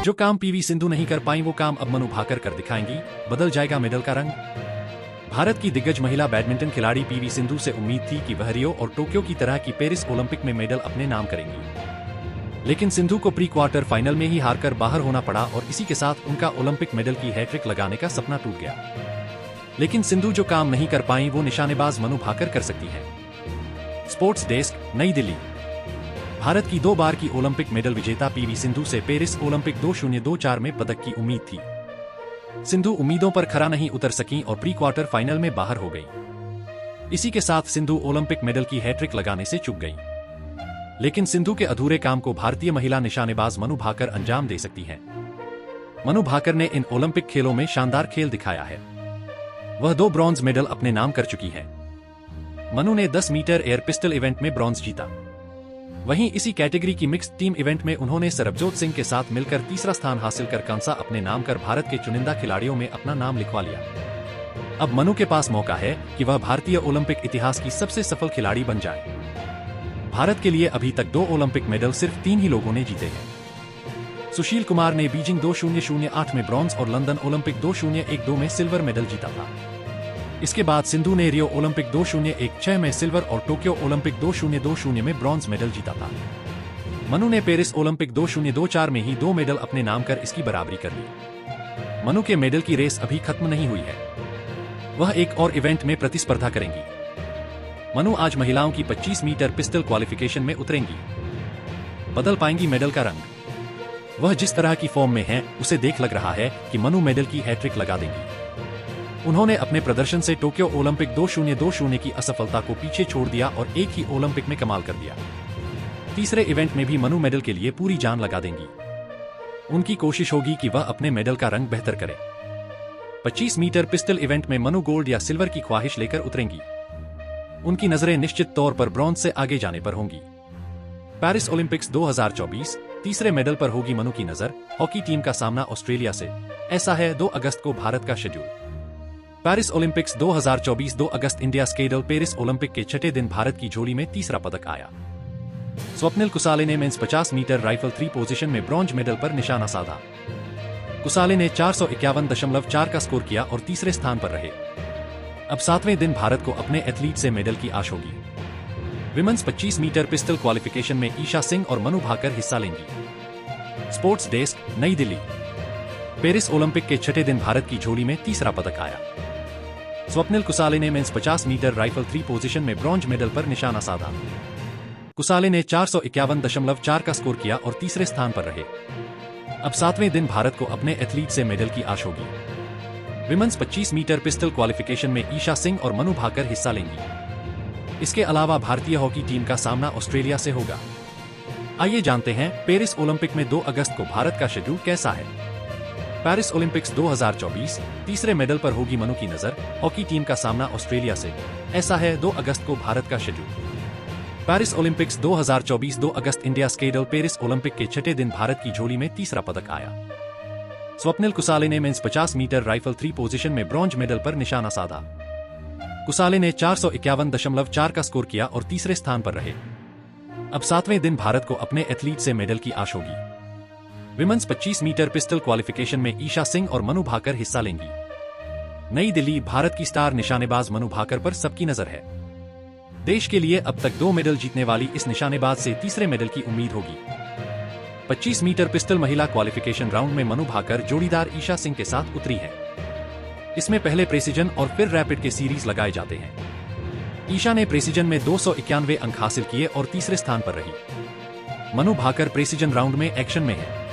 जो काम पीवी सिंधु नहीं कर पाई वो काम अब मनु भाकर कर दिखाएंगी, बदल जाएगा मेडल का रंग। भारत की दिग्गज महिला बैडमिंटन खिलाड़ी पीवी सिंधु से उम्मीद थी कि वह रियो और टोक्यो की तरह की पेरिस ओलंपिक में मेडल अपने नाम करेंगी, लेकिन सिंधु को प्री क्वार्टर फाइनल में ही हारकर बाहर होना पड़ा और इसी के साथ उनका ओलंपिक मेडल की हैट्रिक लगाने का सपना टूट गया। लेकिन सिंधु जो काम नहीं कर पाई वो निशानेबाज मनु भाकर कर सकती है। स्पोर्ट्स डेस्क, नई दिल्ली। भारत की 2 बार की ओलंपिक मेडल विजेता पीवी सिंधु से पेरिस ओलंपिक 2024 में पदक की उम्मीद थी। सिंधु उम्मीदों पर खरा नहीं उतर सकी और प्री क्वार्टर फाइनल में बाहर हो गई। इसी के साथ सिंधु ओलंपिक मेडल की हैट्रिक लगाने से चूक गई। लेकिन सिंधु के अधूरे काम को भारतीय महिला निशानेबाज मनु भाकर अंजाम दे सकती हैं। मनु भाकर ने इन ओलंपिक खेलों में शानदार खेल दिखाया है। वह 2 ब्रॉन्ज मेडल अपने नाम कर चुकी हैं। मनु ने 10 मीटर एयर पिस्टल इवेंट में ब्रॉन्ज जीता। वहीं इसी कैटेगरी की मिक्स्ड टीम इवेंट में उन्होंने सरबजोत सिंह के साथ मिलकर तीसरा स्थान हासिल कर कांसा अपने नाम कर भारत के चुनिंदा खिलाड़ियों में अपना नाम लिखवा लिया। अब मनु के पास मौका है कि वह भारतीय ओलंपिक इतिहास की सबसे सफल खिलाड़ी बन जाए। भारत के लिए अभी तक 2 ओलंपिक मेडल सिर्फ 3 ही लोगों ने जीते हैं। सुशील कुमार ने बीजिंग 2008 में ब्रॉन्ज और लंदन ओलंपिक 2012 में सिल्वर मेडल जीता था। इसके बाद सिंधु ने रियो ओलंपिक 2016 में सिल्वर और टोक्यो ओलंपिक 2020 में ब्रॉन्ज मेडल जीता था। मनु ने पेरिस ओलंपिक 2024 में ही 2 मेडल अपने नाम कर इसकी बराबरी कर ली। मनु के मेडल की रेस अभी खत्म नहीं हुई है, वह एक और इवेंट में प्रतिस्पर्धा करेंगी। मनु आज महिलाओं की 25 मीटर पिस्टल क्वालिफिकेशन में उतरेंगी। बदल पाएंगी मेडल का रंग। वह जिस तरह की फॉर्म में है उसे देख लग रहा है कि मनु मेडल की हैट्रिक लगा देंगी। उन्होंने अपने प्रदर्शन से टोक्यो ओलंपिक 2020 की असफलता को पीछे छोड़ दिया और एक ही ओलंपिक में कमाल कर दिया। तीसरे इवेंट में भी मनु मेडल के लिए पूरी जान लगा देंगी। उनकी कोशिश होगी कि वह अपने मेडल का रंग बेहतर करे। 25 मीटर पिस्टल इवेंट में मनु गोल्ड या सिल्वर की ख्वाहिश लेकर उतरेंगी। उनकी नजरें निश्चित तौर पर ब्रॉन्ज से आगे जाने पर होंगी। पेरिस ओलंपिक्स 2024 तीसरे मेडल पर होगी मनु की नजर। हॉकी टीम का सामना ऑस्ट्रेलिया से, ऐसा है 2 अगस्त को भारत का शेड्यूल। पेरिस ओलंपिक्स 2024 2 अगस्त इंडिया स्केडल। पेरिस ओलंपिक के छठे दिन भारत की झोली में तीसरा पदक आया। स्वप्निल कुसाले ने मेंस 50 मीटर राइफल 3 पोजीशन में ब्रॉन्ज मेडल पर निशाना साधा। कुसाले ने 451.4 का स्कोर किया और तीसरे स्थान पर रहे। अब 7वें दिन भारत को अपने एथलीट से मेडल की आश होगी। विमेंस 25 मीटर पिस्टल क्वालिफिकेशन में ईशा सिंह और मनु भाकर हिस्सा लेंगी। स्पोर्ट्स डेस्क, नई दिल्ली। पेरिस ओलंपिक के छठे दिन भारत की झोली में तीसरा पदक आया। स्वप्निल कुसाले ने मेंस 50 मीटर राइफल 3 पोजीशन में ब्रॉन्ज मेडल पर निशाना साधा। कुसाले ने 451.4 का स्कोर किया और तीसरे स्थान पर रहे। अब 7वें दिन भारत को अपने एथलीट से मेडल की आश होगी। विमेंस 25 मीटर पिस्टल क्वालिफिकेशन में ईशा सिंह और मनु भाकर हिस्सा लेंगी। इसके अलावा भारतीय हॉकी टीम का सामना ऑस्ट्रेलिया से होगा। आइए जानते हैं पेरिस ओलंपिक में 2 अगस्त को भारत का शेड्यूल कैसा है। पेरिस ओलंपिक्स 2024 तीसरे मेडल पर होगी मनु की नजर। हॉकी टीम का सामना ऑस्ट्रेलिया से, ऐसा है 2 अगस्त को भारत का शेड्यूल। पेरिस ओलंपिक्स 2024 2 अगस्त इंडिया स्केडल। पेरिस ओलंपिक के छठे दिन भारत की झोली में तीसरा पदक आया। स्वप्निल कुसाले ने मेंस 50 मीटर राइफल 3 पोजीशन में ब्रॉन्ज मेडल पर निशाना साधा। कुसाले ने 451.4 का स्कोर किया और तीसरे स्थान पर रहे। अब 7वें दिन भारत को अपने एथलीट से मेडल की आश होगी। विमेंस 25 मीटर पिस्टल क्वालिफिकेशन में ईशा सिंह और मनु भाकर हिस्सा लेंगी। नई दिल्ली। भारत की स्टार निशानेबाज मनु भाकर पर सबकी नजर है। देश के लिए अब तक 2 मेडल जीतने वाली इस निशानेबाज से तीसरे मेडल की उम्मीद होगी। 25 मीटर पिस्टल महिला क्वालिफिकेशन राउंड में मनु भाकर जोड़ीदार ईशा सिंह के साथ उतरी है। इसमें पहले प्रेसिजन और फिर रैपिड के सीरीज लगाए जाते हैं। ईशा ने प्रेसिजन में 291 अंक हासिल किए और तीसरे स्थान पर रही। मनु भाकर प्रेसिजन राउंड में एक्शन में है।